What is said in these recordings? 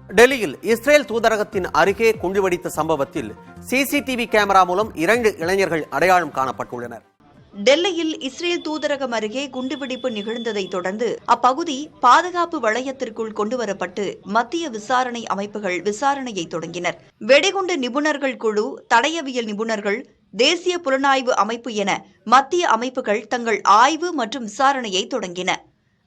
டெல்லியில் இஸ்ரேல் தூதரகத்தின் அருகே குண்டுவெடித்த சம்பவத்தில் சிசிடிவி கேமரா மூலம் 2 இளைஞர்கள் அடையாளம் காணப்பட்டுள்ளனர். டெல்லியில் இஸ்ரேல் தூதரகம் அருகே குண்டுவெடிப்பு நிகழ்ந்ததை தொடர்ந்து அப்பகுதி பாதுகாப்பு வளையத்திற்குள் கொண்டுவரப்பட்டு மத்திய விசாரணை அமைப்புகள் விசாரணையை தொடங்கினர். வெடிகுண்டு நிபுணர்கள் குழு, தடயவியல் நிபுணர்கள், தேசிய புலனாய்வு அமைப்பு என மத்திய அமைப்புகள் தங்கள் ஆய்வு மற்றும் விசாரணையை தொடங்கின.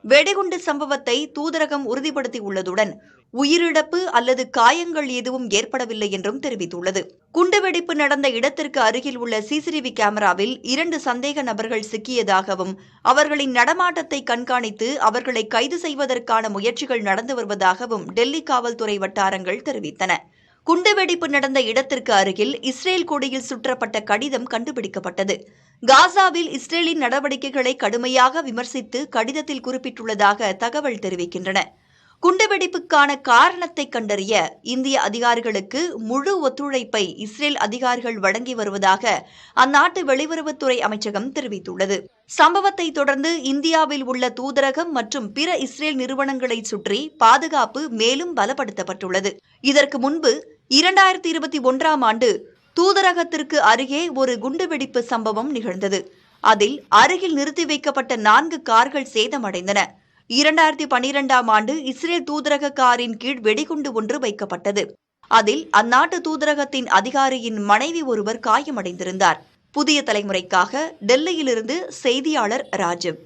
வெடிகுண்டு சம்பவத்தை தூதரகம் உறுதிப்படுத்தியுள்ளதுடன் உயிரிழப்பு அல்லது காயங்கள் எதுவும் ஏற்படவில்லை என்றும் தெரிவித்துள்ளது. குண்டுவெடிப்பு நடந்த இடத்திற்கு அருகில் உள்ள சிசிடிவி கேமராவில் 2 சந்தேக நபர்கள் சிக்கியதாகவும் அவர்களின் நடமாட்டத்தை கண்காணித்து அவர்களை கைது செய்வதற்கான முயற்சிகள் நடந்து வருவதாகவும் டெல்லி காவல்துறை வட்டாரங்கள் தெரிவித்தன. குண்டுவெடிப்பு நடந்த இடத்திற்கு அருகில் இஸ்ரேல் கொடியில் சுற்றப்பட்ட கடிதம் கண்டுபிடிக்கப்பட்டது. காசாவில் இஸ்ரேலின் நடவடிக்கைகளை கடுமையாக விமர்சித்து கடிதத்தில் குறிப்பிட்டுள்ளதாக தகவல் தெரிவிக்கின்றன. குண்டுவெடிப்புக்கான காரணத்தை கண்டறிய இந்திய அதிகாரிகளுக்கு முழு ஒத்துழைப்பை இஸ்ரேல் அதிகாரிகள் வழங்கி வருவதாக அந்நாட்டு வெளியுறவுத்துறை அமைச்சகம் தெரிவித்துள்ளது. சம்பவத்தை தொடர்ந்து இந்தியாவில் உள்ள தூதரகம் மற்றும் பிற இஸ்ரேல் நிறுவனங்களை சுற்றி பாதுகாப்பு மேலும் பலப்படுத்தப்பட்டுள்ளது. இதற்கு முன்பு 2021ஆம் ஆண்டு தூதரகத்திற்கு அருகே ஒரு குண்டுவெடிப்பு சம்பவம் நிகழ்ந்தது. அதில் அருகில் நிறுத்தி வைக்கப்பட்ட 4 கார்கள் சேதமடைந்தன. 2012ஆம் ஆண்டு இஸ்ரேல் தூதரக காரின் கீழ் வெடிகுண்டு ஒன்று வைக்கப்பட்டது. அதில் அந்நாட்டு தூதரகத்தின் அதிகாரியின் மனைவி ஒருவர் காயமடைந்திருந்தார். புதிய தலைமுறைக்காக டெல்லியிலிருந்து செய்தியாளர் ராஜீவ்.